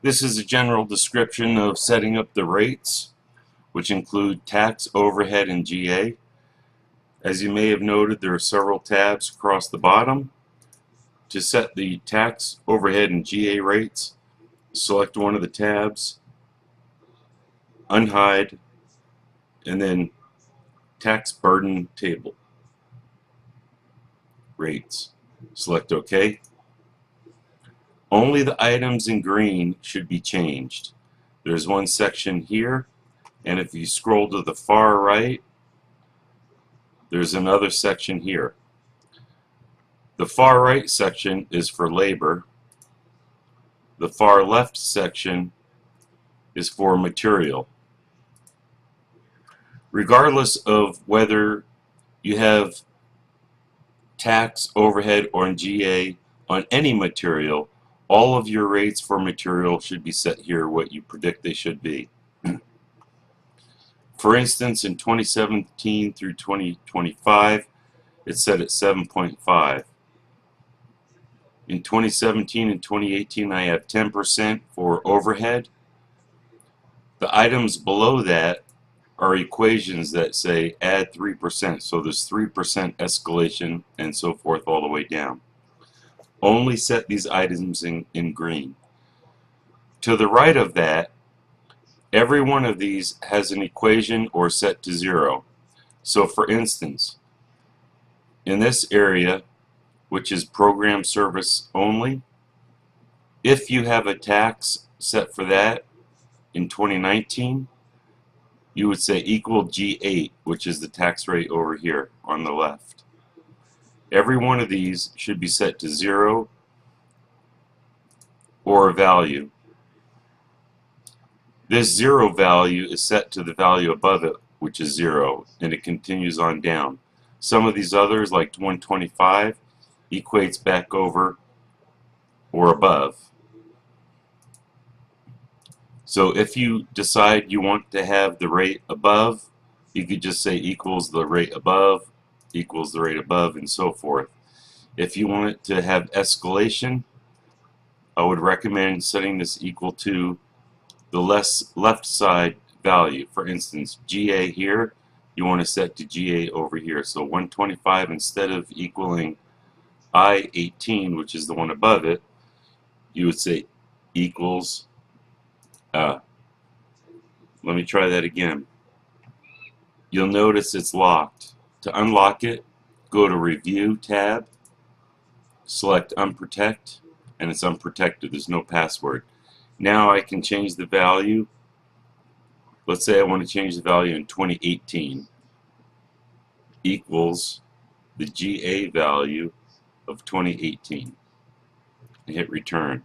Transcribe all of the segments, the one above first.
This is a general description of setting up the rates, which include tax, overhead, and GA. As you may have noted, there are several tabs across the bottom. To set the tax, overhead, and GA rates, select one of the tabs, unhide, and then tax burden table rates. Select OK. Only the items in green should be changed. There's one section here, and if you scroll to the far right, there's another section here. The far right section is for labor. The far left section is for material. Regardless of whether you have tax, overhead, or GA on any material, all of your rates for material should be set here what you predict they should be. For instance, in 2017 through 2025, it's set at 7.5. In 2017 and 2018, I have 10% for overhead. The items below that are equations that say add 3%, so there's 3% escalation and so forth all the way down. Only set these items in green. To the right of that, every one of these has an equation or set to 0. So for instance, in this area, which is program service only, if you have a tax set for that in 2019, you would say equal G8, which is the tax rate over here on the left. Every one of these should be set to 0 or a value. This 0 value is set to the value above it, which is 0, and it continues on down. Some of these others, like 125, equates back over or above. So if you decide you want to have the rate above, you could just say equals the rate above, equals the rate above, and so forth. If you want it to have escalation, I would recommend setting this equal to the left side value. For instance, GA here, you want to set to GA over here. So 125, instead of equaling I-18, which is the one above it, you would say equals, let me try that again. You'll notice it's locked. To unlock it, go to Review tab, select Unprotect, and it's unprotected. There's no password. Now I can change the value. Let's say I want to change the value in 2018 equals the GA value of 2018 and hit return.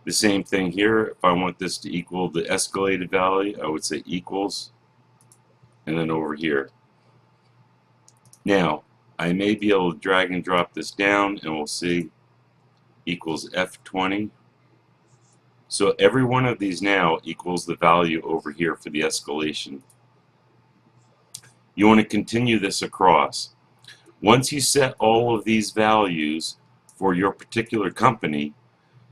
The same thing here. If I want this to equal the escalated value, I would say equals, and then over here. Now I may be able to drag and drop this down, and we'll see equals F20. So every one of these now equals the value over here for the escalation. You want to continue this across. Once you set all of these values for your particular company,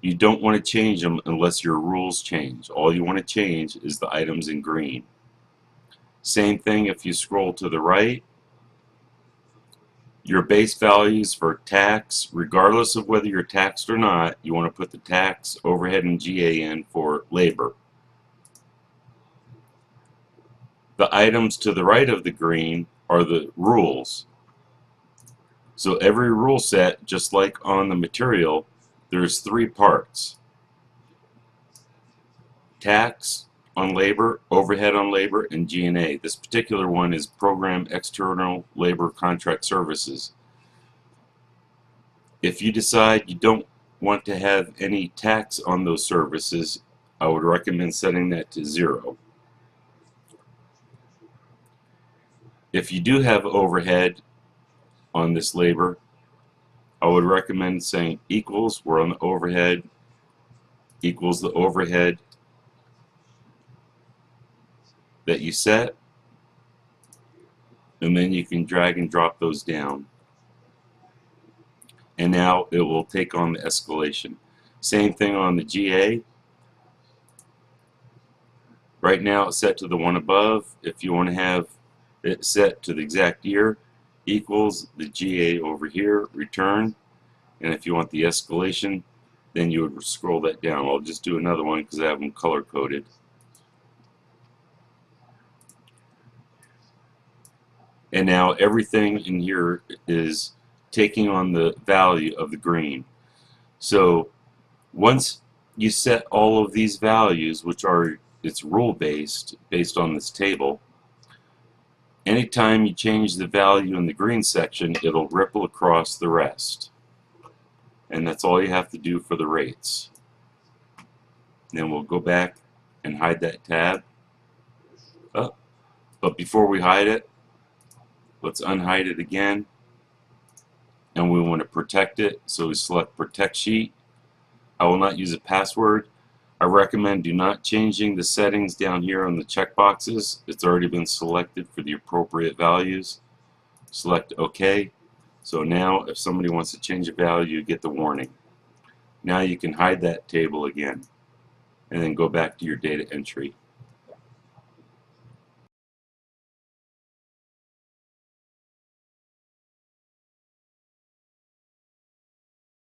you don't want to change them unless your rules change. All you want to change is the items in green. Same thing if you scroll to the right. Your base values for tax, regardless of whether you're taxed or not, you want to put the tax, overhead, and GA in for labor. The items to the right of the green are the rules. So every rule set, just like on the material, there's 3 parts. Tax on labor, overhead on labor, and G&A. This particular one is Program External Labor Contract Services. If you decide you don't want to have any tax on those services, I would recommend setting that to 0. If you do have overhead on this labor, I would recommend saying equals, we're on the overhead, equals the overhead that you set, and then you can drag and drop those down. And now it will take on the escalation. Same thing on the GA. Right now it's set to the one above. If you want to have it set to the exact year, equals the GA over here, return. And if you want the escalation, then you would scroll that down. I'll just do another one because I have them color coded. And now everything in here is taking on the value of the green. So once you set all of these values, which are, it's rule based on this table, anytime you change the value in the green section, it'll ripple across the rest. And that's all you have to do for the rates. Then we'll go back and hide that tab. Oh, but before we hide it, let's unhide it again. And we want to protect it, so we select Protect Sheet. I will not use a password. I recommend do not changing the settings down here on the checkboxes. It's already been selected for the appropriate values. Select OK. So now if somebody wants to change a value, you get the warning. Now you can hide that table again and then go back to your data entry.